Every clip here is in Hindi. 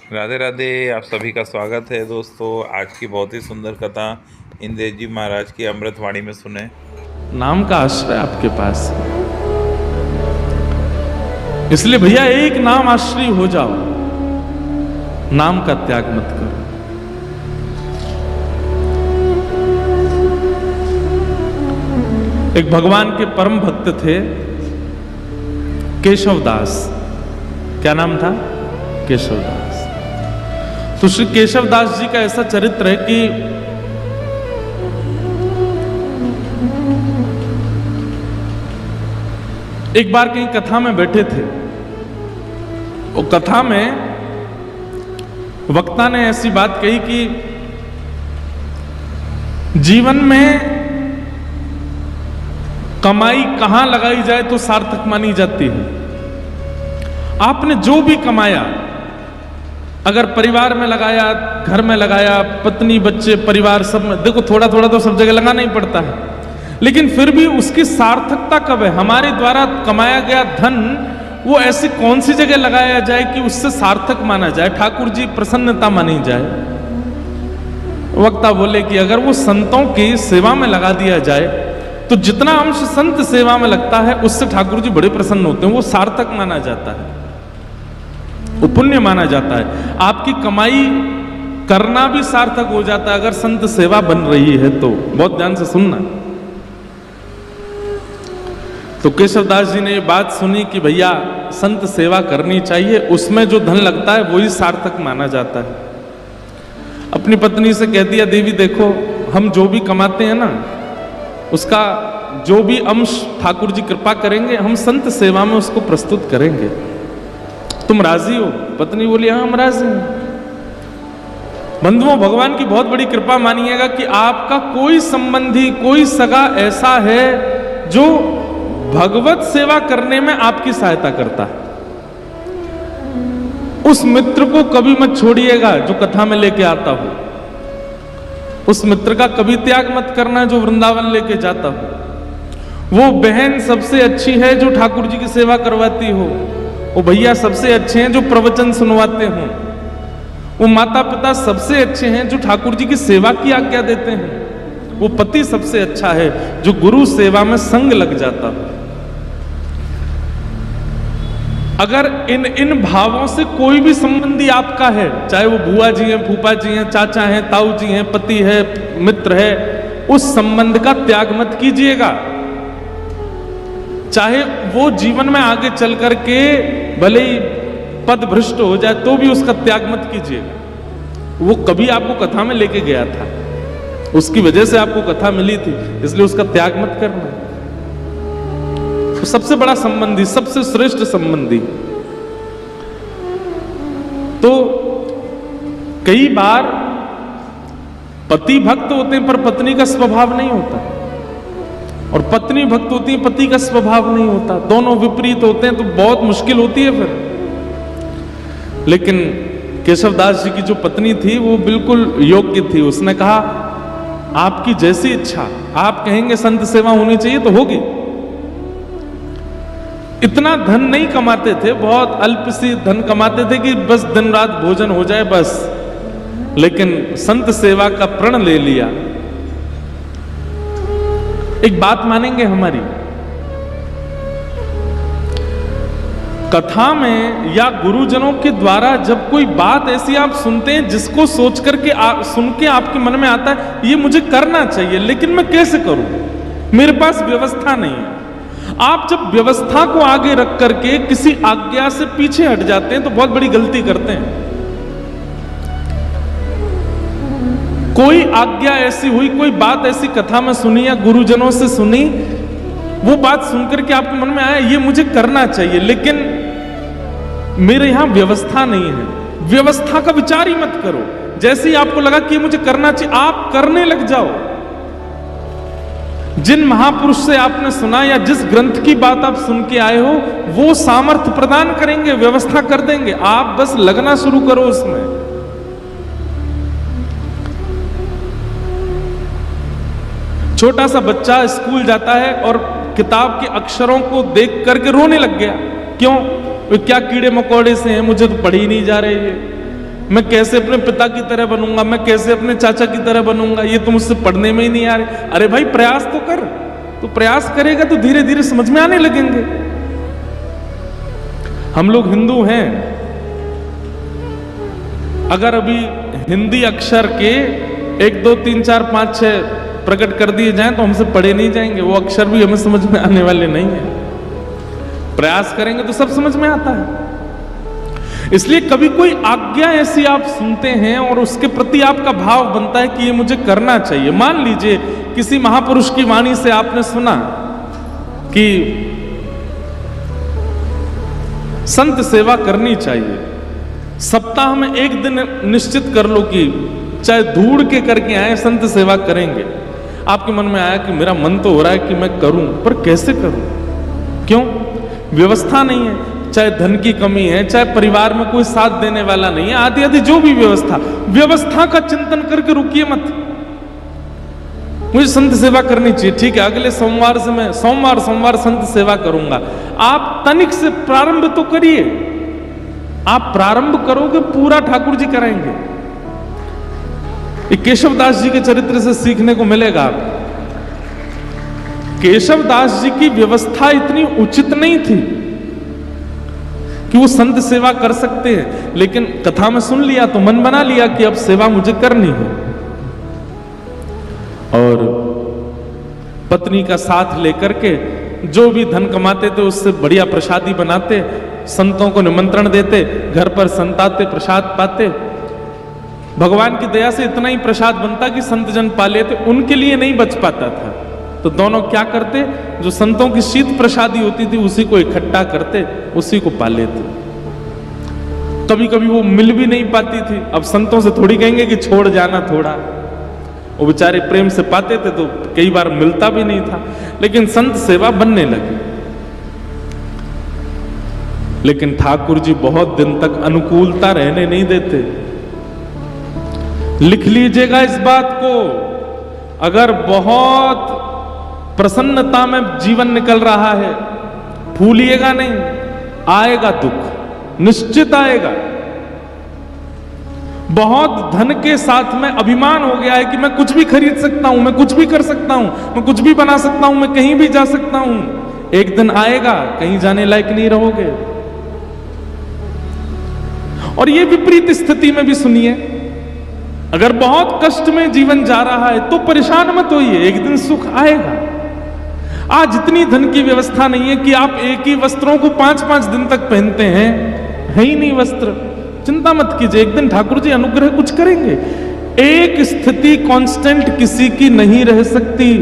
राधे राधे। आप सभी का स्वागत है दोस्तों। आज की बहुत ही सुंदर कथा इंद्र जी महाराज की अमृतवाणी में सुने। नाम का आश्रय आपके पास है, इसलिए भैया एक नाम आश्रय हो जाओ, नाम का त्याग मत करो। एक भगवान के परम भक्त थे केशवदास। क्या नाम था? केशवदास। तो श्री केशवदास जी का ऐसा चरित्र है कि एक बार कहीं कथा में बैठे थे। वो कथा में वक्ता ने ऐसी बात कही कि जीवन में कमाई कहां लगाई जाए तो सार्थक मानी जाती है। आपने जो भी कमाया, अगर परिवार में लगाया, घर में लगाया, पत्नी बच्चे परिवार सब में, देखो थोड़ा थोड़ा तो सब जगह लगाना ही पड़ता है, लेकिन फिर भी उसकी सार्थकता कब है? हमारे द्वारा कमाया गया धन वो ऐसी कौन सी जगह लगाया जाए कि उससे सार्थक माना जाए, ठाकुर जी प्रसन्नता मानी जाए? वक्ता बोले कि अगर वो संतों की सेवा में लगा दिया जाए तो जितना अंश संत सेवा में लगता है उससे ठाकुर जी बड़े प्रसन्न होते हैं, वो सार्थक माना जाता है, वो पुण्य माना जाता है। आपकी कमाई करना भी सार्थक हो जाता है अगर संत सेवा बन रही है तो। बहुत ध्यान से सुनना। तो केशवदास जी ने ये बात सुनी कि भैया संत सेवा करनी चाहिए, उसमें जो धन लगता है वही सार्थक माना जाता है। अपनी पत्नी से कह दिया, देवी देखो हम जो भी कमाते हैं ना, उसका जो भी अंश ठाकुर जी कृपा करेंगे हम संत सेवा में उसको प्रस्तुत करेंगे। तुम राजी हो? पत्नी बोली हाँ हम राजी हैं। बंधुओं, भगवान की बहुत बड़ी कृपा मानिएगा कि आपका कोई संबंधी, कोई सगा ऐसा है जो भगवत सेवा करने में आपकी सहायता करता है। उस मित्र को कभी मत छोड़िएगा जो कथा में लेके आता हो। उस मित्र का कभी त्याग मत करना जो वृंदावन लेके जाता हो। वो बहन सबसे अच्छी है जो ठाकुर जी की सेवा करवाती हो। वो भैया सबसे अच्छे हैं जो प्रवचन सुनवाते हों। वो माता पिता सबसे अच्छे हैं जो ठाकुर जी की सेवा की आज्ञा देते हैं। वो पति सबसे अच्छा है जो गुरु सेवा में संग लग जाता हो। अगर इन भावों से कोई भी संबंधी आपका है, चाहे वो बुआ जी हैं, फूफा जी हैं, चाचा हैं, ताऊ जी हैं, पति है, मित्र है, उस संबंध का त्याग मत कीजिएगा। चाहे वो जीवन में आगे चल करके भले ही पद भ्रष्ट हो जाए तो भी उसका त्याग मत कीजिएगा। वो कभी आपको कथा में लेके गया था, उसकी वजह से आपको कथा मिली थी, इसलिए उसका त्याग मत करना। तो सबसे बड़ा संबंधी, सबसे श्रेष्ठ संबंधी। तो कई बार पति भक्त होते हैं पर पत्नी का स्वभाव नहीं होता, और पत्नी भक्त होती है, पति का स्वभाव नहीं होता। दोनों विपरीत होते हैं तो बहुत मुश्किल होती है फिर। लेकिन केशवदास जी की जो पत्नी थी वो बिल्कुल योग्य थी। उसने कहा आपकी जैसी इच्छा, आप कहेंगे संत सेवा होनी चाहिए तो होगी। इतना धन नहीं कमाते थे, बहुत अल्प सी धन कमाते थे कि बस दिन रात भोजन हो जाए बस, लेकिन संत सेवा का प्रण ले लिया। एक बात मानेंगे हमारी, कथा में या गुरुजनों के द्वारा जब कोई बात ऐसी आप सुनते हैं जिसको सोच करके सुन के आपके मन में आता है ये मुझे करना चाहिए, लेकिन मैं कैसे करूं, मेरे पास व्यवस्था नहीं है। आप जब व्यवस्था को आगे रख करके किसी आज्ञा से पीछे हट जाते हैं तो बहुत बड़ी गलती करते हैं। कोई आज्ञा ऐसी हुई, कोई बात ऐसी कथा में सुनी या गुरुजनों से सुनी, वो बात सुनकर के आपके मन में आया ये मुझे करना चाहिए, लेकिन मेरे यहां व्यवस्था नहीं है। व्यवस्था का विचार ही मत करो। जैसे ही आपको लगा कि ये मुझे करना चाहिए, आप करने लग जाओ। जिन महापुरुष से आपने सुना या जिस ग्रंथ की बात आप सुन के आए हो वो सामर्थ्य प्रदान करेंगे, व्यवस्था कर देंगे, आप बस लगना शुरू करो उसमें। छोटा सा बच्चा स्कूल जाता है और किताब के अक्षरों को देख करके रोने लग गया। क्यों? क्या कीड़े मकोड़े से हैं, मुझे तो पढ़ ही नहीं जा रहे ये। मैं कैसे अपने पिता की तरह बनूंगा, मैं कैसे अपने चाचा की तरह बनूंगा, ये तो मुझसे पढ़ने में ही नहीं आ रहे। अरे भाई प्रयास तो कर, तो प्रयास करेगा तो धीरे धीरे समझ में आने लगेंगे। हम लोग हिंदू हैं, अगर अभी हिंदी अक्षर के 1 2 3 4 5 6 प्रकट कर दिए जाएं तो हमसे पढ़े नहीं जाएंगे, वो अक्षर भी हमें समझ में आने वाले नहीं है। प्रयास करेंगे तो सब समझ में आता है। इसलिए कभी कोई आज्ञा ऐसी आप सुनते हैं और उसके प्रति आपका भाव बनता है कि ये मुझे करना चाहिए। मान लीजिए किसी महापुरुष की वाणी से आपने सुना कि संत सेवा करनी चाहिए, सप्ताह में 1 दिन निश्चित कर लो कि चाहे ढूंढ के करके आए संत सेवा करेंगे। आपके मन में आया कि मेरा मन तो हो रहा है कि मैं करूं, पर कैसे करूं? क्यों? व्यवस्था नहीं है, चाहे धन की कमी है, चाहे परिवार में कोई साथ देने वाला नहीं है, आदि आदि जो भी व्यवस्था का चिंतन करके रुकिए मत। मुझे संत सेवा करनी चाहिए, ठीक है, अगले सोमवार से मैं सोमवार संत सेवा करूंगा। आप तनिक से प्रारंभ तो करिए। आप प्रारंभ करोगे पूरा ठाकुर जी कराएंगे। केशवदास जी के चरित्र से सीखने को मिलेगा। केशवदास जी की व्यवस्था इतनी उचित नहीं थी कि वो संत सेवा कर सकते हैं, लेकिन कथा में सुन लिया तो मन बना लिया कि अब सेवा मुझे करनी है। और पत्नी का साथ लेकर के जो भी धन कमाते थे उससे बढ़िया प्रसादी बनाते, संतों को निमंत्रण देते, घर पर संत आते, प्रसाद पाते। भगवान की दया से इतना ही प्रसाद बनता कि संत जन पा लेते, उनके लिए नहीं बच पाता था। तो दोनों क्या करते, जो संतों की शीत प्रसादी होती थी उसी को इकट्ठा करते, उसी को पा लेते। कभी कभी वो मिल भी नहीं पाती थी। अब संतों से थोड़ी कहेंगे कि छोड़ जाना थोड़ा, वो बेचारे प्रेम से पाते थे तो कई बार मिलता भी नहीं था, लेकिन संत सेवा बनने लगी। लेकिन ठाकुर जी बहुत दिन तक अनुकूलता रहने नहीं देते। लिख लीजिएगा इस बात को, अगर बहुत प्रसन्नता में जीवन निकल रहा है, भूलिएगा नहीं, आएगा दुख, निश्चित आएगा। बहुत धन के साथ में अभिमान हो गया है कि मैं कुछ भी खरीद सकता हूं, मैं कुछ भी कर सकता हूं, मैं कुछ भी बना सकता हूं, मैं कहीं भी जा सकता हूं। एक दिन आएगा कहीं जाने लायक नहीं रहोगे। और ये विपरीत स्थिति में भी सुनिए, अगर बहुत कष्ट में जीवन जा रहा है तो परेशान मत होइए, एक दिन सुख आएगा। आज इतनी धन की व्यवस्था नहीं है कि आप एक ही वस्त्रों को 5-5 दिन तक पहनते हैं, है ही नहीं वस्त्र। चिंता मत कीजिए, एक दिन ठाकुर जी अनुग्रह कुछ करेंगे। एक स्थिति कांस्टेंट किसी की नहीं रह सकती,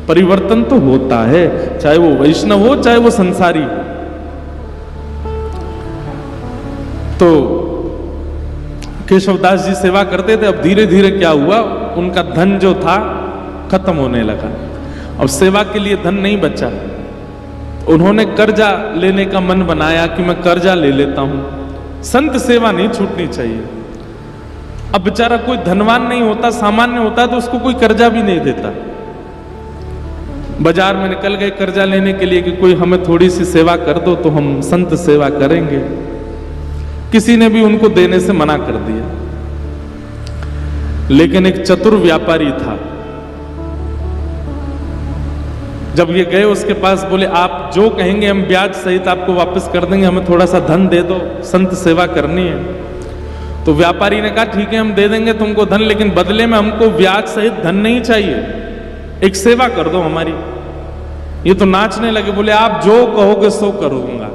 परिवर्तन तो होता है, चाहे वो वैष्णव हो चाहे वो संसारी हो। तो केशवदास जी सेवा करते थे। अब धीरे धीरे क्या हुआ, उनका धन जो था खत्म होने लगा। अब सेवा के लिए धन नहीं बचा। उन्होंने कर्जा लेने का मन बनाया कि मैं कर्जा ले लेता हूं। संत सेवा नहीं छूटनी चाहिए। अब बेचारा कोई धनवान नहीं होता, सामान्य होता तो उसको कोई कर्जा भी नहीं देता। बाजार में निकल गए कर्जा लेने के लिए कि कोई हमें थोड़ी सी सेवा कर दो तो हम संत सेवा करेंगे। किसी ने भी उनको देने से मना कर दिया। लेकिन एक चतुर व्यापारी था, जब ये गए उसके पास, बोले आप जो कहेंगे हम ब्याज सहित आपको वापस कर देंगे, हमें थोड़ा सा धन दे दो, संत सेवा करनी है। तो व्यापारी ने कहा ठीक है हम दे देंगे तुमको धन, लेकिन बदले में हमको ब्याज सहित धन नहीं चाहिए, एक सेवा कर दो हमारी। ये तो नाचने लगे, बोले आप जो कहोगे सो करूंगा।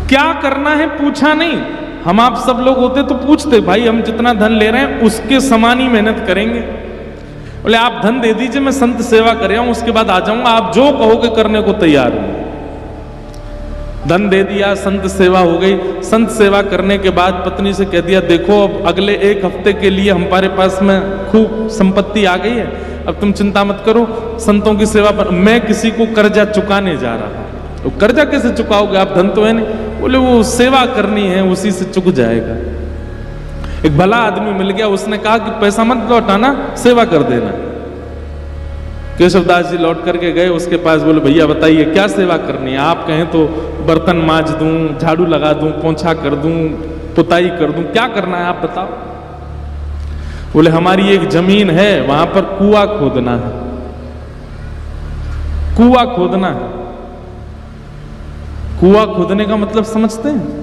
क्या करना है पूछा नहीं। हम आप सब लोग होते तो पूछते, भाई हम जितना धन ले रहे हैं उसके समान ही मेहनत करेंगे। बोले आप धन दे दीजिए, मैं संत सेवा कर रहा हूं, उसके बाद आ जाऊंगा, आप जो कहोगे करने को तैयार हूं। धन दे दिया, संत सेवा हो गई। संत सेवा करने के बाद पत्नी से कह दिया देखो अब अगले 1 हफ्ते के लिए हमारे पास में खूब संपत्ति आ गई है, अब तुम चिंता मत करो, संतों की सेवा पर मैं किसी को कर्जा चुकाने जा रहा हूं। तो कर्जा कैसे चुकाओगे, आप धन तो है नहीं। बोले वो सेवा करनी है, उसी से चुक जाएगा। एक भला आदमी मिल गया, उसने कहा कि पैसा मत लौटाना, सेवा कर देना। केशवदास जी लौट करके गए उसके पास, बोले भैया बताइए क्या सेवा करनी है? आप कहें तो बर्तन मांज दूं, झाड़ू लगा दूं, पोंछा कर दूं, पुताई कर दूं, क्या करना है आप बताओ। बोले हमारी एक जमीन है, वहां पर कुआं खोदना है। कुआं खोदना है। कुआं खोदने का मतलब समझते हैं?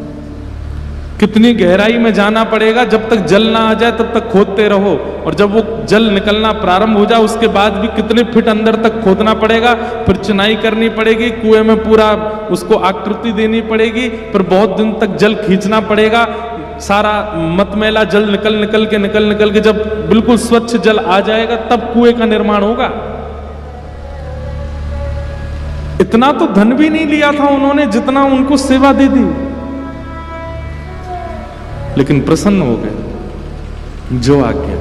कितनी गहराई में जाना पड़ेगा, जब तक जल ना आ जाए तब तक खोदते रहो, और जब वो जल निकलना प्रारंभ हो जाए उसके बाद भी कितने फीट अंदर तक खोदना पड़ेगा, फिर चिनाई करनी पड़ेगी, कुएं में पूरा उसको आकृति देनी पड़ेगी, फिर बहुत दिन तक जल खींचना पड़ेगा, सारा मतमैला जल निकल के जब बिल्कुल स्वच्छ जल आ जाएगा तब कुएं का निर्माण होगा। इतना तो धन भी नहीं लिया था उन्होंने जितना उनको सेवा दे दी, लेकिन प्रसन्न हो गए। जो आ गया,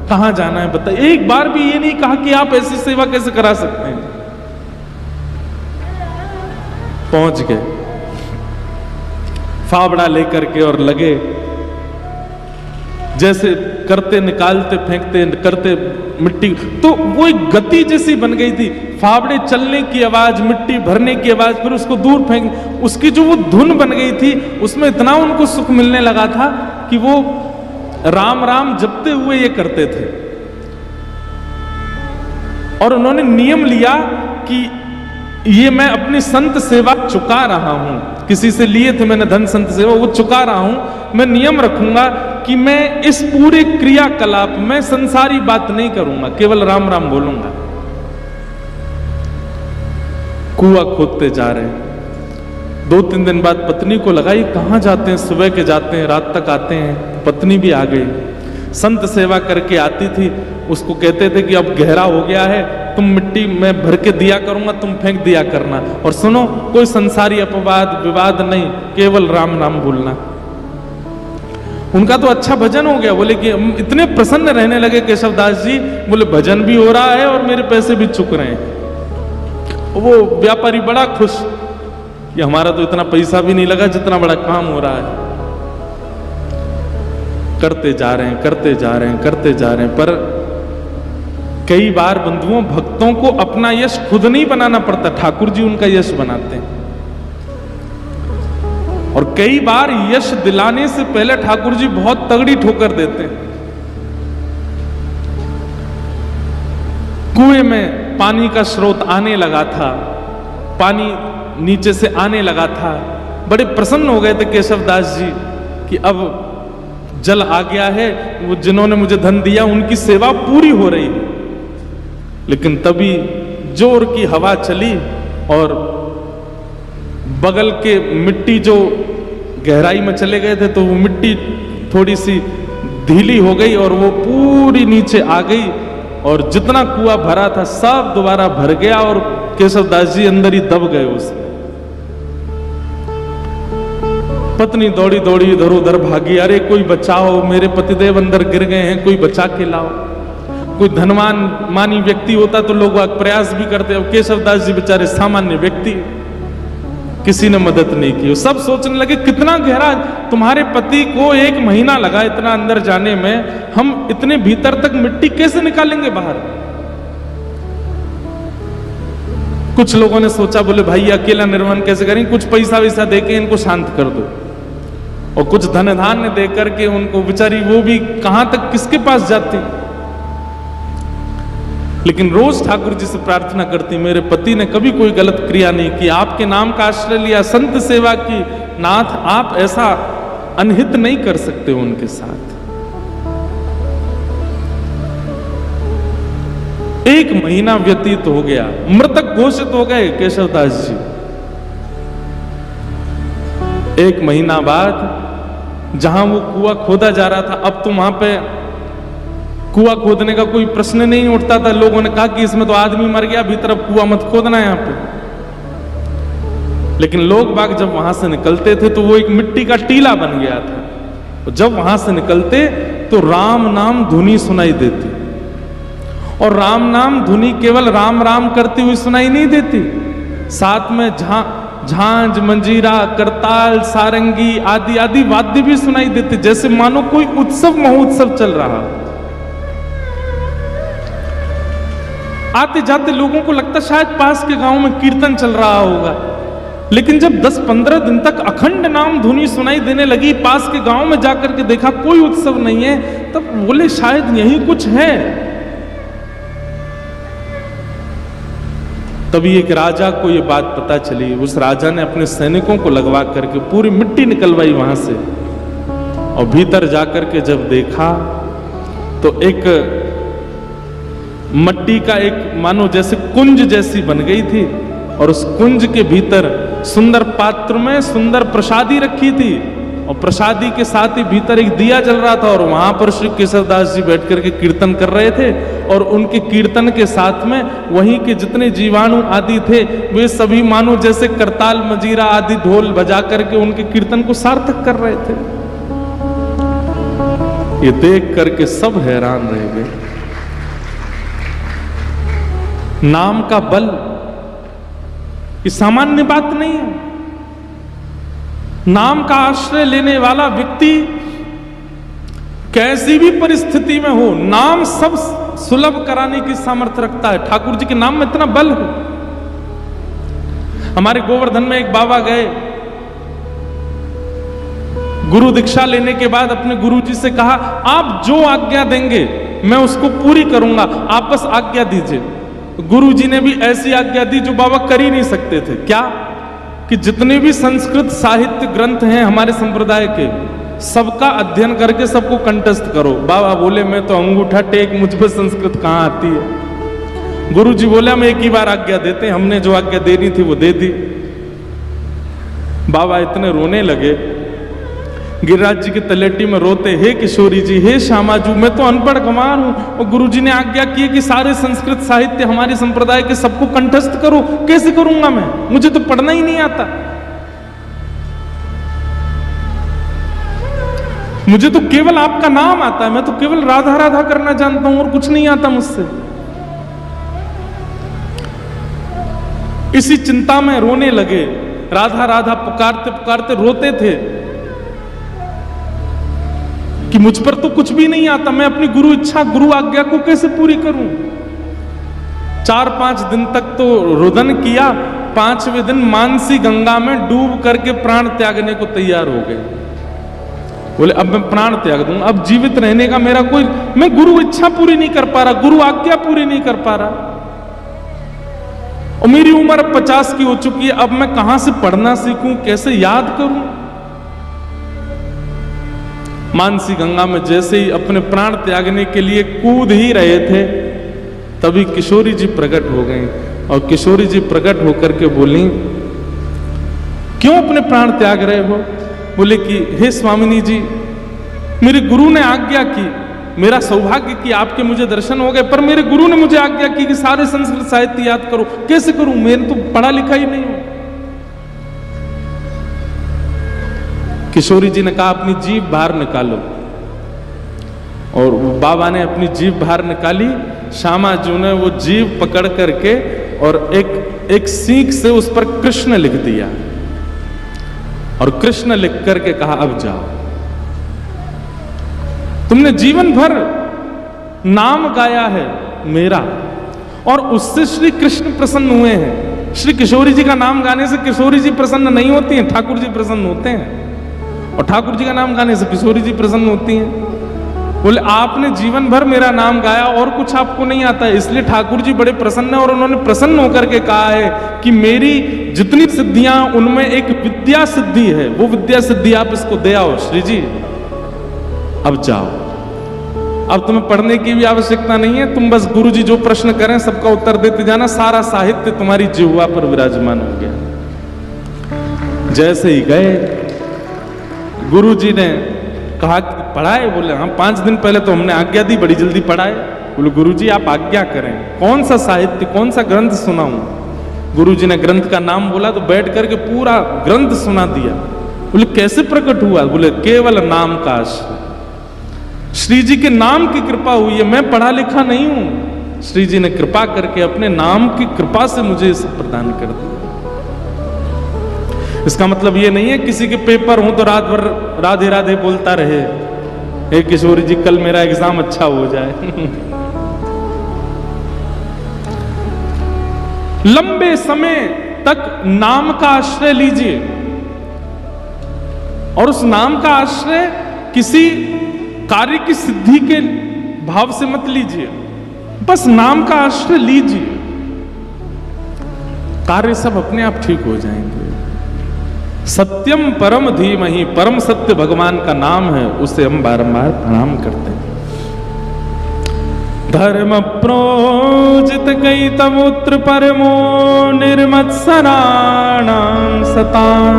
कहां जाना है बताइए। एक बार भी ये नहीं कहा कि आप ऐसी सेवा कैसे करा सकते हैं। पहुंच गए फावड़ा लेकर के और लगे, जैसे करते, निकालते, फेंकते, करते मिट्टी, तो वो एक गति जैसी बन गई थी। फावड़े चलने की आवाज, मिट्टी भरने की आवाज, फिर उसको दूर फेंक, उसकी जो वो धुन बन गई थी उसमें इतना उनको सुख मिलने लगा था कि वो राम राम जपते हुए ये करते थे। और उन्होंने नियम लिया कि ये मैं अपनी संत सेवा चुका रहा हूं, किसी से लिए थे मैंने धन संत सेवा, वो चुका रहा हूं। मैं नियम रखूंगा कि मैं इस पूरे क्रियाकलाप में संसारी बात नहीं करूंगा, केवल राम राम बोलूंगा। कुआं खोदते जा रहे हैं। 2-3 दिन बाद पत्नी को लगा ये कहां जाते हैं, सुबह के जाते हैं, रात तक आते हैं। पत्नी भी आ गई, संत सेवा करके आती थी, उसको कहते थे कि अब गहरा हो गया है, तुम मिट्टी में भर के दिया करूंगा, तुम फेंक दिया करना, और सुनो कोई संसारी अपवाद विवाद नहीं, केवल राम नाम बोलना। उनका तो अच्छा भजन हो गया। बोले कि इतने प्रसन्न रहने लगे केशवदास जी, बोले भजन भी हो रहा है और मेरे पैसे भी चुक रहे हैं। वो व्यापारी बड़ा खुश कि हमारा तो इतना पैसा भी नहीं लगा जितना बड़ा काम हो रहा है। करते जा रहे हैं, करते जा रहे हैं, करते जा रहे हैं, पर कई बार बंधुओं भक्तों को अपना यश खुद नहीं बनाना पड़ता, ठाकुर जी उनका यश बनाते हैं। और कई बार यश दिलाने से पहले ठाकुर जी बहुत तगड़ी ठोकर देते हैं। कुएं में पानी का स्रोत आने लगा था, पानी नीचे से आने लगा था। बड़े प्रसन्न हो गए थे केशवदास जी कि अब जल आ गया है, वो जिन्होंने मुझे धन दिया उनकी सेवा पूरी हो रही है। लेकिन तभी जोर की हवा चली और बगल के मिट्टी जो गहराई में चले गए थे, तो वो मिट्टी थोड़ी सी ढीली हो गई और वो पूरी नीचे आ गई, और जितना कुआं भरा था सब दोबारा भर गया और केशवदास जी अंदर ही दब गए उसमें। पत्नी दौड़ी दौड़ी इधर उधर भागी, अरे कोई बचाओ, मेरे पतिदेव अंदर गिर गए हैं, कोई बचा के लाओ। कोई धनवान मानी व्यक्ति होता तो लोग प्रयास भी करते, अब केशवदास जी बेचारे सामान्य व्यक्ति, किसी ने मदद नहीं की। सब सोचने लगे कितना गहरा, तुम्हारे पति को 1 महीना लगा इतना अंदर जाने में, हम इतने भीतर तक मिट्टी कैसे निकालेंगे बाहर। कुछ लोगों ने सोचा, बोले भाई अकेला निर्माण कैसे करेंगे, कुछ पैसा वैसा देके इनको शांत कर दो, और कुछ धन धान्य दे करके उनको, बेचारी वो भी कहां तक किसके पास जाती। लेकिन रोज ठाकुर जी से प्रार्थना करती, मेरे पति ने कभी कोई गलत क्रिया नहीं की, आपके नाम का आश्रय लिया, संत सेवा की, नाथ आप ऐसा अनहित नहीं कर सकते उनके साथ। 1 महीना व्यतीत हो गया, मृतक घोषित हो गए केशवदास जी। 1 महीना बाद जहां वो कुआं खोदा जा रहा था, अब तो वहां पे कुआं खोदने का कोई प्रश्न नहीं उठता था। लोगों ने कहा कि इसमें तो आदमी मर गया, भीतर अब कुआं मत खोदना यहां पे। लेकिन लोग बाग जब वहां से निकलते थे तो वो एक मिट्टी का टीला बन गया था, और जब वहां से निकलते तो राम नाम धुनी सुनाई देती। और राम नाम धुनी केवल राम राम करती हुई सुनाई नहीं देती, साथ में झांझ, मंजीरा, करताल, सारंगी आदि आदि वाद्य भी सुनाई देते, जैसे मानो कोई उत्सव महोत्सव चल रहा। आते जाते लोगों को लगता शायद पास के गांव में कीर्तन चल रहा होगा, लेकिन जब 10-15 दिन तक अखंड नाम धुनी सुनाई देने लगी, पास के गांव में जाकर के देखा कोई उत्सव नहीं है, तब बोले शायद यही कुछ है। तभी एक राजा को ये बात पता चली। उस राजा ने अपने सैनिकों को लगवा करके पूरी मिट्टी निकलवाई वहां से, और भीतर जाकर के जब देखा तो एक मट्टी का एक मानो जैसे कुंज जैसी बन गई थी, और उस कुंज के भीतर सुंदर पात्र में सुंदर प्रसादी रखी थी, और प्रसादी के साथ ही भीतर एक दिया जल रहा था, और वहां पर श्री केशवदास जी बैठ करके कीर्तन कर रहे थे, और उनके कीर्तन के साथ में वहीं के जितने जीवाणु आदि थे वे सभी मानो जैसे करताल मजीरा आदि ढोल बजा करके उनके कीर्तन को सार्थक कर रहे थे। ये देख करके सब हैरान रह गए। नाम का बल ये सामान्य बात नहीं है। नाम का आश्रय लेने वाला व्यक्ति कैसी भी परिस्थिति में हो, नाम सब सुलभ कराने की सामर्थ्य रखता है। ठाकुर जी के नाम में इतना बल है। हमारे गोवर्धन में एक बाबा गए, गुरु दीक्षा लेने के बाद अपने गुरु जी से कहा, आप जो आज्ञा देंगे मैं उसको पूरी करूंगा, आप बस आज्ञा दीजिए। गुरु जी ने भी ऐसी आज्ञा दी जो बाबा कर ही नहीं सकते थे। क्या? कि जितने भी संस्कृत साहित्य ग्रंथ हैं हमारे संप्रदाय के, सबका अध्ययन करके सबको कंठस्थ करो। बाबा बोले मैं तो अंगूठा टेक, मुझ पर संस्कृत कहां आती है। गुरु जी बोले हम एक ही बार आज्ञा देते हैं, हमने जो आज्ञा देनी थी वो दे दी। बाबा इतने रोने लगे, गिरिराज जी की तलेटी में रोते, हे किशोरी जी, हे श्यामाजू, मैं तो अनपढ़ गंवार हूं, और गुरुजी ने आज्ञा की कि सारे संस्कृत साहित्य हमारे संप्रदाय के सबको कंठस्थ करो। कैसे करूंगा मैं, मुझे तो पढ़ना ही नहीं आता, मुझे तो केवल आपका नाम आता है, मैं तो केवल राधा राधा करना जानता हूं और कुछ नहीं आता मुझसे। इसी चिंता में रोने लगे, राधा राधा पुकारते पुकारते रोते थे कि मुझ पर तो कुछ भी नहीं आता, मैं अपनी गुरु इच्छा गुरु आज्ञा को कैसे पूरी करूं। 4-5 दिन तक तो रुदन किया, 5वें दिन मानसी गंगा में डूब करके प्राण त्यागने को तैयार हो गए। बोले अब मैं प्राण त्याग दूं, अब जीवित रहने का मेरा कोई, मैं गुरु इच्छा पूरी नहीं कर पा रहा, गुरु आज्ञा पूरी नहीं कर पा रहा, और मेरी उम्र 50 की हो चुकी है, अब मैं कहां से पढ़ना सीखूं, कैसे याद करूं। मानसी गंगा में जैसे ही अपने प्राण त्यागने के लिए कूद ही रहे थे, तभी किशोरी जी प्रकट हो गई, और किशोरी जी प्रकट होकर के बोली, क्यों अपने प्राण त्याग रहे हो? बोले कि हे स्वामिनी जी, मेरे गुरु ने आज्ञा की, मेरा सौभाग्य कि आपके मुझे दर्शन हो गए, पर मेरे गुरु ने मुझे आज्ञा की कि सारे संस्कृत साहित्य याद करो, कैसे करूं, मैंने तो पढ़ा लिखा ही नहीं हूं। किशोरी जी ने कहा अपनी जीभ बाहर निकालो, और बाबा ने अपनी जीभ बाहर निकाली। श्यामा जी ने वो जीभ पकड़ करके और एक सीख से उस पर कृष्ण लिख दिया, और कृष्ण लिख करके कहा अब जाओ, तुमने जीवन भर नाम गाया है मेरा, और उससे श्री कृष्ण प्रसन्न हुए हैं। श्री किशोरी जी का नाम गाने से किशोरी जी प्रसन्न नहीं होती हैं, ठाकुर जी प्रसन्न होते हैं, और ठाकुर जी का नाम गाने से किशोरी जी प्रसन्न होती हैं। बोले आपने जीवन भर मेरा नाम गाया और कुछ आपको नहीं आता है, इसलिए ठाकुर जी बड़े प्रसन्न है, और उन्होंने प्रसन्न होकर के कहा है कि मेरी जितनी सिद्धियां उनमें एक विद्या सिद्धि है, वो विद्या सिद्धि आप इसको दे आओ श्री जी, अब जाओ, अब तुम्हें पढ़ने की भी आवश्यकता नहीं है, तुम बस गुरु जी जो प्रश्न करें सबका उत्तर देते जाना, सारा साहित्य तुम्हारी जिह्वा पर विराजमान हो गया। जैसे ही गए, गुरु जी ने कहा कि पढ़ाए? बोले हाँ, 5 दिन पहले तो हमने आज्ञा दी, बड़ी जल्दी पढ़ाए। बोले गुरु जी आप आज्ञा करें, कौन सा साहित्य, कौन सा ग्रंथ सुनाऊं? गुरु जी ने ग्रंथ का नाम बोला तो बैठ करके पूरा ग्रंथ सुना दिया। बोले कैसे प्रकट हुआ? बोले केवल नाम का आश्रय, श्री जी के नाम की कृपा हुई है, मैं पढ़ा लिखा नहीं हूं, श्री जी ने कृपा करके अपने नाम की कृपा से मुझे इसे प्रदान कर दिया। इसका मतलब ये नहीं है किसी के पेपर हो तो रात भर राधे राधे बोलता रहे, हे किशोरी जी कल मेरा एग्जाम अच्छा हो जाए। लंबे समय तक नाम का आश्रय लीजिए, और उस नाम का आश्रय किसी कार्य की सिद्धि के भाव से मत लीजिए, बस नाम का आश्रय लीजिए, कार्य सब अपने आप ठीक हो जाएंगे। सत्यम परम धीमहि, परम सत्य भगवान का नाम है, उसे हम बारंबार प्रणाम करते हैं। धर्म प्रोजित कई तमुत्र परमो निर्मत्सराणां सतां,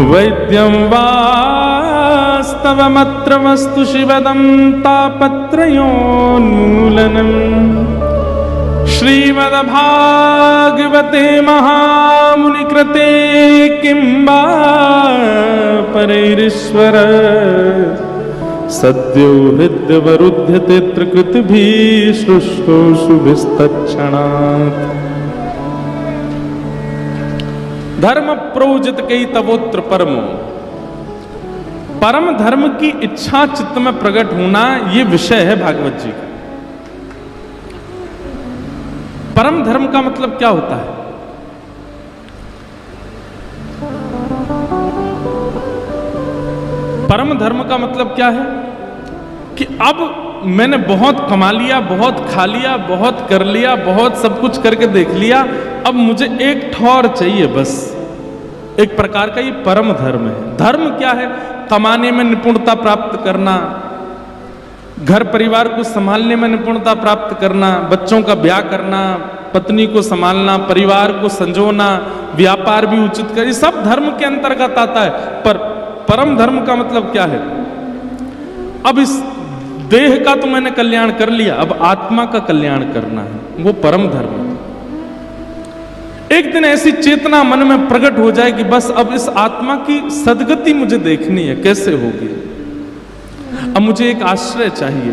वैद्यं वास्तवमत्र वस्तु शिवदं तापत्रयोन्मूलनम्। श्रीमद्भागवते महामुनिकृते किं वा परैरीश्वर, सद्यो हृद्यवरुध्यते त्रिकृतिभिः शुष्कोषुभिस्तत्क्षणात्। धर्म प्रोजित कई तवोत्र परमो, परम धर्म की इच्छा चित्त में प्रकट होना, ये विषय है भागवत जी का। परम धर्म का मतलब क्या होता है? परम धर्म का मतलब क्या है कि अब मैंने बहुत कमा लिया, बहुत खा लिया, बहुत कर लिया, बहुत सब कुछ करके देख लिया, अब मुझे एक ठौर चाहिए बस। एक प्रकार का ये परम धर्म है। धर्म क्या है? कमाने में निपुणता प्राप्त करना, घर परिवार को संभालने में निपुणता प्राप्त करना, बच्चों का ब्याह करना, पत्नी को संभालना, परिवार को संजोना, व्यापार भी उचित कर, ये सब धर्म के अंतर्गत आता है। पर परम धर्म का मतलब क्या है? अब इस देह का तो मैंने कल्याण कर लिया, अब आत्मा का कल्याण करना है, वो परम धर्म है। एक दिन ऐसी चेतना मन में प्रकट हो जाए कि बस अब इस आत्मा की सद्गति मुझे देखनी है, कैसे होगी? अब मुझे एक आश्रय चाहिए।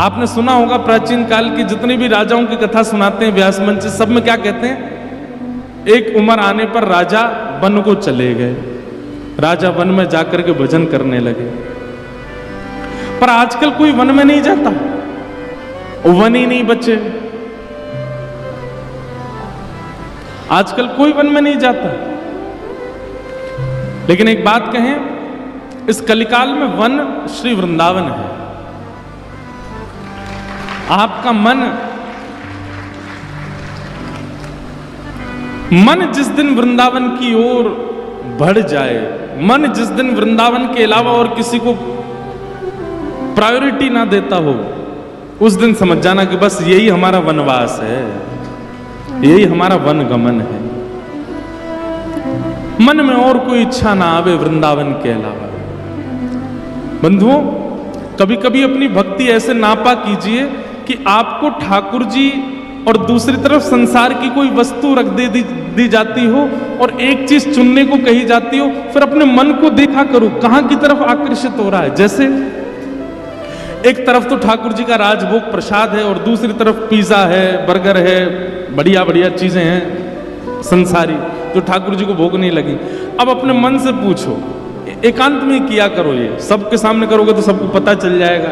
आपने सुना होगा प्राचीन काल की जितनी भी राजाओं की कथा सुनाते हैं व्यास मंच, सब में क्या कहते हैं? एक उम्र आने पर राजा वन को चले गए, राजा वन में जाकर के भजन करने लगे। पर आजकल कोई वन में नहीं जाता, वन ही नहीं बचे। आजकल कोई वन में नहीं जाता। लेकिन एक बात कहें, इस कलिकाल में वन श्री वृंदावन है। आपका मन जिस दिन वृंदावन की ओर बढ़ जाए, मन जिस दिन वृंदावन के अलावा और किसी को प्रायोरिटी ना देता हो, उस दिन समझ जाना कि बस यही हमारा वनवास है, यही हमारा वन गमन है। मन में और कोई इच्छा ना आवे वृंदावन के अलावा। बंधुओं, कभी कभी अपनी भक्ति ऐसे नापा कीजिए कि आपको ठाकुर जी और दूसरी तरफ संसार की कोई वस्तु रख दी जाती हो और एक चीज चुनने को कही जाती हो, फिर अपने मन को देखा करो कहां की तरफ आकर्षित हो रहा है। जैसे एक तरफ तो ठाकुर जी का राजभोग प्रसाद है और दूसरी तरफ पिज्जा है, बर्गर है, बढ़िया बढ़िया चीजें हैं संसारी जो ठाकुर जी को भोग नहीं लगी। अब अपने मन से पूछो, एकांत में किया करो, ये सबके सामने करोगे तो सबको पता चल जाएगा।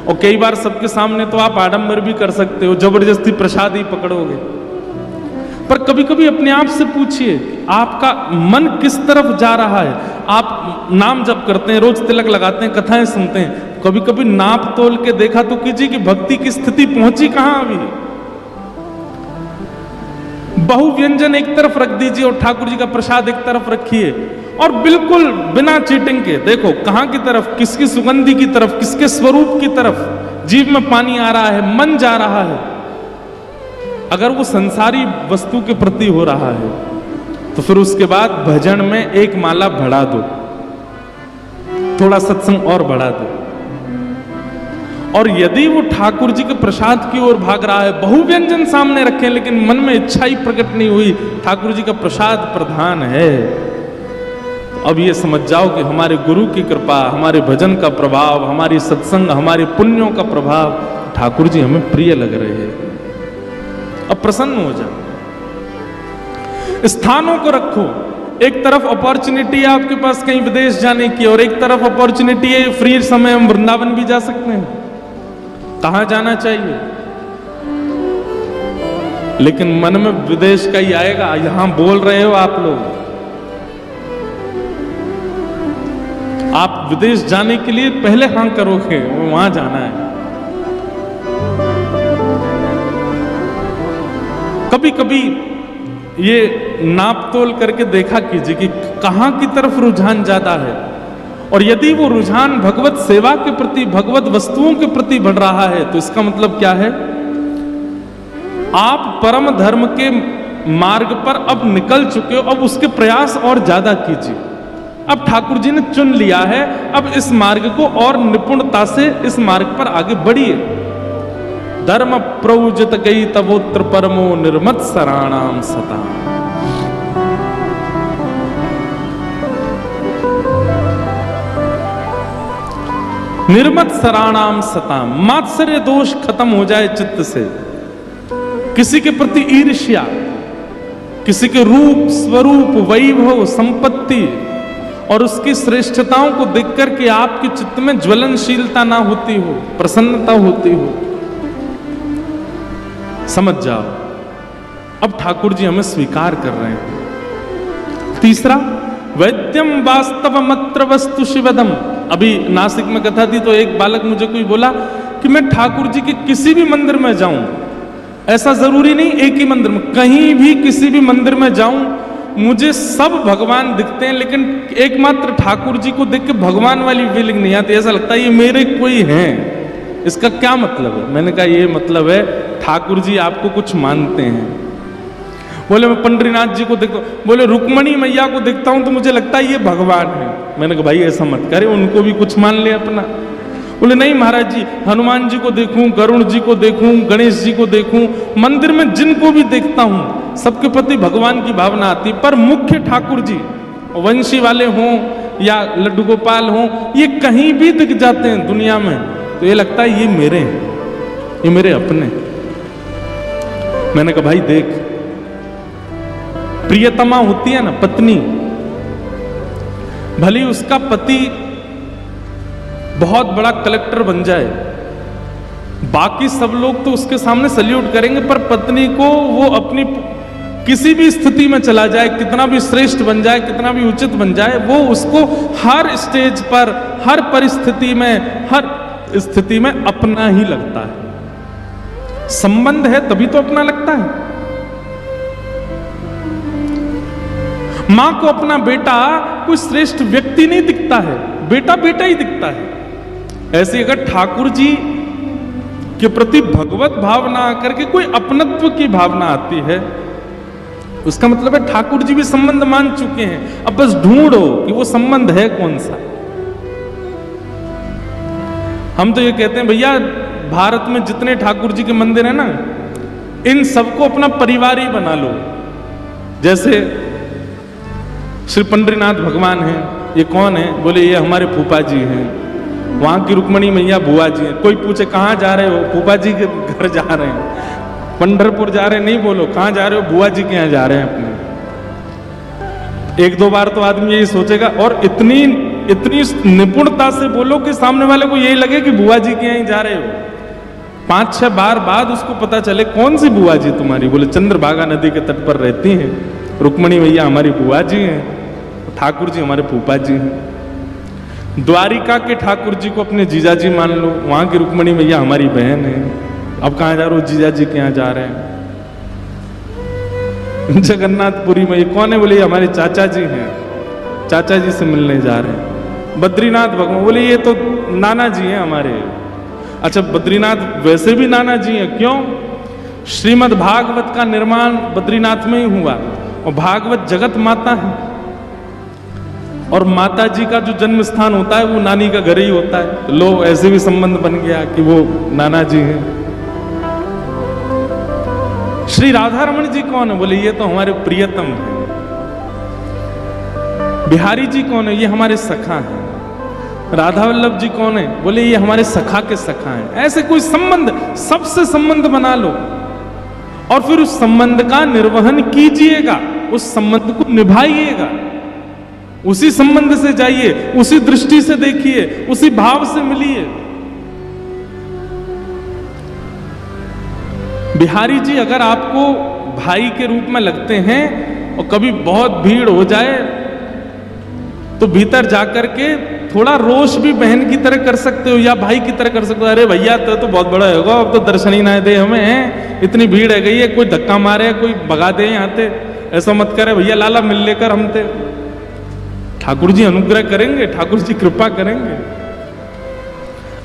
और कई बार सबके सामने तो आप आडंबर भी कर सकते हो, जबरदस्ती प्रसाद ही पकड़ोगे। पर कभी कभी अपने आप से पूछिए आपका मन किस तरफ जा रहा है। आप नाम जप करते हैं, रोज तिलक लगाते हैं, कथाएं सुनते हैं, कभी कभी नाप तोल के देखा तो कीजिए कि भक्ति की स्थिति पहुंची कहां अभी। बहु व्यंजन एक तरफ रख दीजिए और ठाकुर जी का प्रसाद एक तरफ रखिए और बिल्कुल बिना चीटिंग के देखो कहां की तरफ, किसकी सुगंधि की तरफ, किसके स्वरूप की तरफ जीभ में पानी आ रहा है, मन जा रहा है। अगर वो संसारी वस्तु के प्रति हो रहा है तो फिर उसके बाद भजन में एक माला बढ़ा दो, थोड़ा सत्संग और बढ़ा दो। और यदि वो ठाकुर जी के प्रसाद की ओर भाग रहा है, बहुव्यंजन सामने रखे लेकिन मन में इच्छा ही प्रकट नहीं हुई, ठाकुर जी का प्रसाद प्रधान है, तो अब ये समझ जाओ कि हमारे गुरु की कृपा, हमारे भजन का प्रभाव, हमारी सत्संग, हमारे पुण्यों का प्रभाव, ठाकुर जी हमें प्रिय लग रहे हैं। अब प्रसन्न हो जाओ। स्थानों को रखो, एक तरफ अपॉर्चुनिटी है आपके पास कहीं विदेश जाने की और एक तरफ अपॉर्चुनिटी है फ्री समय हम वृंदावन भी जा सकते हैं। कहां जाना चाहिए? लेकिन मन में विदेश का ही आएगा। यहां बोल रहे हो आप लोग, आप विदेश जाने के लिए पहले हां करोगे, वहां जाना है। कभी कभी ये नाप तोल करके देखा कीजिए कि कहां की तरफ रुझान ज्यादा है, और यदि वो रुझान भगवत सेवा के प्रति, भगवत वस्तुओं के प्रति बढ़ रहा है, तो इसका मतलब क्या है? आप परम धर्म के मार्ग पर अब निकल चुके हो, अब उसके प्रयास और ज्यादा कीजिए। अब ठाकुर जी ने चुन लिया है, अब इस मार्ग को और निपुणता से इस मार्ग पर आगे बढ़िए। धर्म प्रौजित गई तवोत्र परमो निर्मत सराणाम सता। निर्मत सराणाम सता, मात्सर्य दोष खत्म हो जाए चित्त से। किसी के प्रति ईर्ष्या, किसी के रूप, स्वरूप, वैभव, संपत्ति और उसकी श्रेष्ठताओं को देखकर के आपके चित्त में ज्वलनशीलता ना होती हो, प्रसन्नता होती हो, समझ जाओ अब ठाकुर जी हमें स्वीकार कर रहे हैं। तीसरा, वैद्यम वास्तव मत्र वस्तु शिवदम। अभी नासिक में कथा थी तो एक बालक मुझे कोई बोला कि मैं ठाकुर जी के किसी भी मंदिर में जाऊं, ऐसा जरूरी नहीं एक ही मंदिर में, कहीं भी किसी भी मंदिर में जाऊं मुझे सब भगवान दिखते हैं, लेकिन एकमात्र ठाकुर जी को देख के भगवान वाली फीलिंग नहीं आती, ऐसा लगता है ये मेरे कोई हैं। इसका क्या मतलब है? मैंने कहा ये मतलब है ठाकुर जी आपको कुछ मानते हैं। बोले मैं पंडरीनाथ जी को देखता हूं, बोले रुक्मणी मैया को देखता हूं तो मुझे लगता है ये भगवान है। मैंने कहा भाई ऐसा मत करे, उनको भी कुछ मान ले अपना। बोले नहीं महाराज जी, हनुमान जी को देखूं, गरुण जी को देखूं, गणेश जी को देखूं, मंदिर में जिनको भी देखता हूं सबके प्रति भगवान की भावना आती, पर मुख्य ठाकुर जी, वंशी वाले हों या लड्डू गोपाल हों, ये कहीं भी दिख जाते हैं दुनिया में तो ये लगता है ये मेरे हैं, ये मेरे अपने। मैंने कहा भाई देख, प्रियतमा होती है ना पत्नी, भले उसका पति बहुत बड़ा कलेक्टर बन जाए, बाकी सब लोग तो उसके सामने सल्यूट करेंगे, पर पत्नी को वो अपनी किसी भी स्थिति में चला जाए, कितना भी श्रेष्ठ बन जाए, कितना भी उचित बन जाए, वो उसको हर स्टेज पर, हर परिस्थिति में, हर स्थिति में अपना ही लगता है। संबंध है तभी तो अपना लगता है। मां को अपना बेटा कोई श्रेष्ठ व्यक्ति नहीं दिखता है, बेटा बेटा ही दिखता है। ऐसे अगर ठाकुर जी के प्रति भगवत भावना आकर के कोई अपनत्व की भावना आती है, उसका मतलब है ठाकुर जी भी संबंध मान चुके हैं। अब बस ढूंढो कि वो संबंध है कौन सा। हम तो ये कहते हैं भैया भारत में जितने ठाकुर जी के मंदिर हैं ना, इन सबको अपना परिवार ही बना लो। जैसे श्री पंडरीनाथ भगवान हैं, ये कौन है? बोले ये हमारे फूफा जी हैं। वहां की रुक्मणी मैया बुआ जी हैं। कोई पूछे कहाँ जा रहे हो? फूफा जी के घर जा रहे हैं। पंढरपुर जा रहे हैं नहीं बोलो, कहाँ जा रहे हो? बुआ जी के यहाँ जा रहे हैं अपने। एक दो बार तो आदमी यही सोचेगा, और इतनी निपुणता से बोलो कि सामने वाले को यही लगे कि बुआ जी के यहाँ ही जा रहे हो। 5-6 बार बाद उसको पता चले कौन सी बुआ जी तुम्हारी? बोले चंद्रभागा नदी के तट पर रहती हैं, रुक्मणी मैया हमारी बुआ जी हैं, ठाकुर जी हमारे फूफा जी हैं। द्वारिका के ठाकुर जी को अपने जीजा जी मान लो, वहां की रुक्मणी मैया हमारी बहन है। अब कहाँ जा रहे हो? जीजा जी के यहाँ जा रहे हैं। जगन्नाथपुरी में ये कौन है? बोले ये हमारे चाचा जी हैं, चाचा जी से मिलने जा रहे हैं। बद्रीनाथ भगवान, बोले ये तो नाना जी हैं हमारे। अच्छा बद्रीनाथ वैसे भी नाना जी हैं, क्यों? श्रीमद् भागवत का निर्माण बद्रीनाथ में ही हुआ, और भागवत जगत माता है, और माता जी का जो जन्म स्थान होता है वो नानी का घर ही होता है। तो लो ऐसे भी संबंध बन गया कि वो नाना जी हैं। श्री राधा रमन जी कौन है? बोले ये तो हमारे प्रियतम है। बिहारी जी कौन है? ये हमारे सखा हैं। राधा वल्लभ जी कौन है? बोले ये हमारे सखा के सखा हैं। ऐसे कोई संबंध, सबसे संबंध बना लो और फिर उस संबंध का निर्वहन कीजिएगा, उस संबंध को निभाइएगा, उसी संबंध से जाइए, उसी दृष्टि से देखिए, उसी भाव से मिलिए। बिहारी जी अगर आपको भाई के रूप में लगते हैं और कभी बहुत भीड़ हो जाए तो भीतर जाकर के थोड़ा रोष भी बहन की तरह कर सकते हो या भाई की तरह कर सकते हो। अरे भैया तो बहुत बड़ा होगा, अब तो दर्शन ही ना दे हमें, इतनी भीड़ है गई है, कोई धक्का मारे कोई भगा दे यहाँ ते, ऐसा मत करे भैया, लाला मिल लेकर हम ते। ठाकुर जी अनुग्रह करेंगे, ठाकुर जी कृपा करेंगे।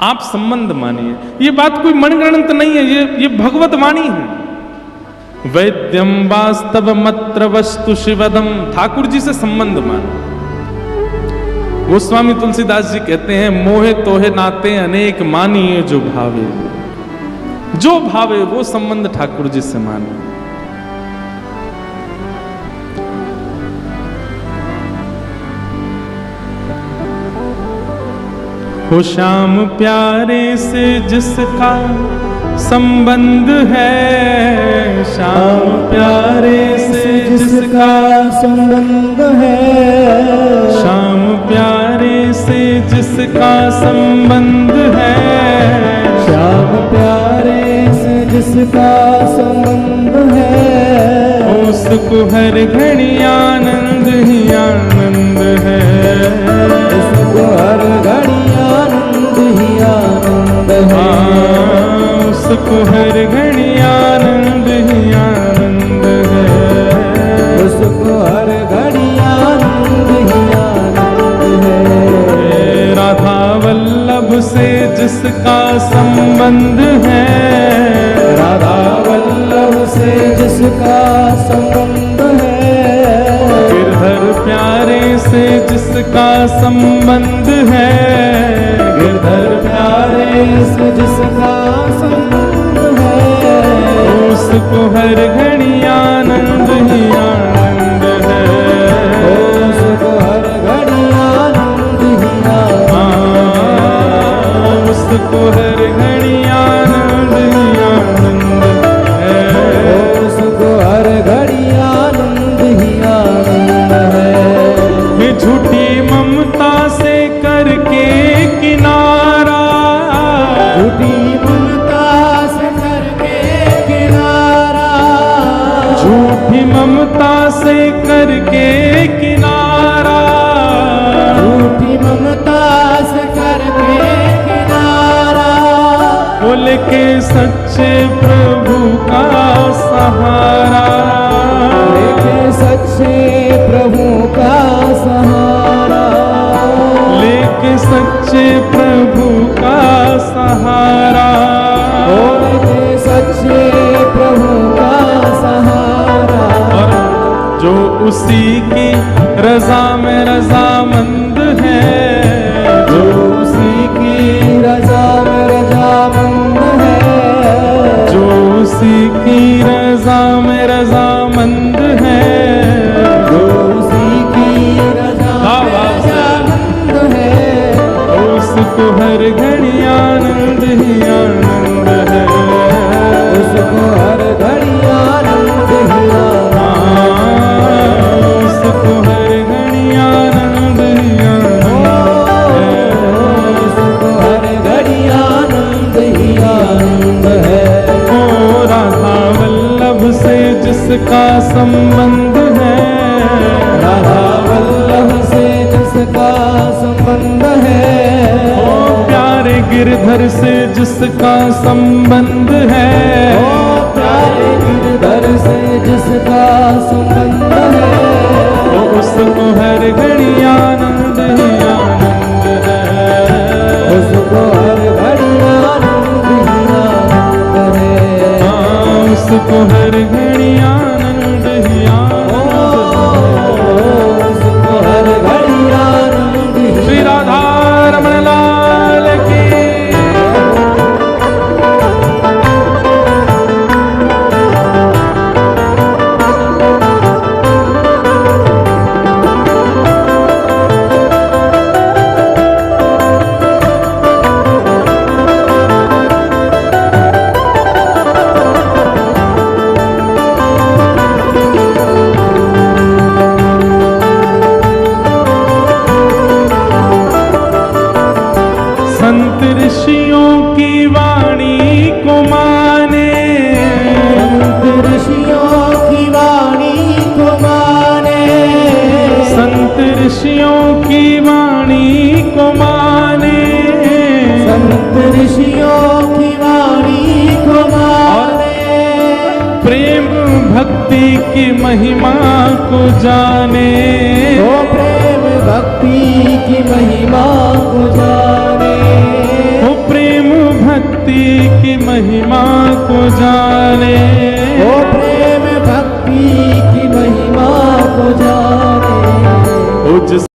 आप संबंध मानिए, ये बात कोई मनगणंत नहीं है, ये भगवत वाणी है। वैद्यम वास्तव मत्र वस्तु शिवदम, ठाकुर जी से संबंध मानो। गोस्वामी तुलसीदास जी कहते हैं, मोहे तोहे नाते अनेक मानिए जो भावे, जो भावे वो संबंध ठाकुर जी से मानो। हो श्याम प्यारे से जिसका संबंध है, श्याम प्यारे से जिसका संबंध है, श्याम प्यारे से जिसका संबंध है, श्याम प्यारे से जिसका संबंध है, उसको हर घड़ी आनंद ही आनंद है, उसको हर घड़ी आनंद ही आनंद है, उसको हर घड़ी आनंद ही आनंद है, उसको हर घड़ी आनंद ही आनंद है। राधा वल्लभ से जिसका संबंध है, राधा वल्लभ से जिसका संबंध है, गिरधर प्यारे से जिसका संबंध है, गिरधर प्यारे से जिसका संबंध है, उसको हर घड़ी आनंद ही आनंद है, उसको हर घड़ी आनंद ही आनंद है, उसको हर घड़ी आनंद ही आनंद है, उसको हर घड़ी आनंद ही आनंद है। वे झूठी ममता से करके किनारा, झूठी ममता से करके किनारा, झूठी ममता से करके किनारा, झूठी ममता से करके किनारा, बोल के सच्चे प्रभु का सहारा, लेके सच्चे प्रभु का सहारा, लेके सच्चे प्रभु का सहारा, लेके सच्चे प्रभु का सहारा, और जो उसी की रजा में रजामंद है, जो उसी की रजा में रजामंद है, जो उसी की रजा में रजामंद है, जो उसी की रजा में रजामंद है, उसको हर घड़ी आनंद ही आनंद है, उसको हर घड़ी आनंद ही आनंद है, उसको हर घड़ी आनंद ही आनंद है, उसको हर घड़ी आनंद ही आनंद है। ओ राधा वल्लभ से जिसका संबंध है, राधा वल्लभ से जिसका संबंध है, ओ प्यारे गिरधर से जिसका संबंध है, ओ प्यारे गिरधर से जिसका संबंध है, ओ उसको हर घड़ी आनंद ही आनंद है, उसको हर घड़ी आनंद ही आनंद है, उसको हर घड़ी आनंद ही आनंद है। उसको हर घड़ी आनंद ही श्री राधा रमण लाल की। की महिमा को जाने, ओ प्रेम भक्ति की महिमा को जाने, ओ प्रेम भक्ति की महिमा को जाने, ओ प्रेम भक्ति की महिमा को जाने। ओ जिस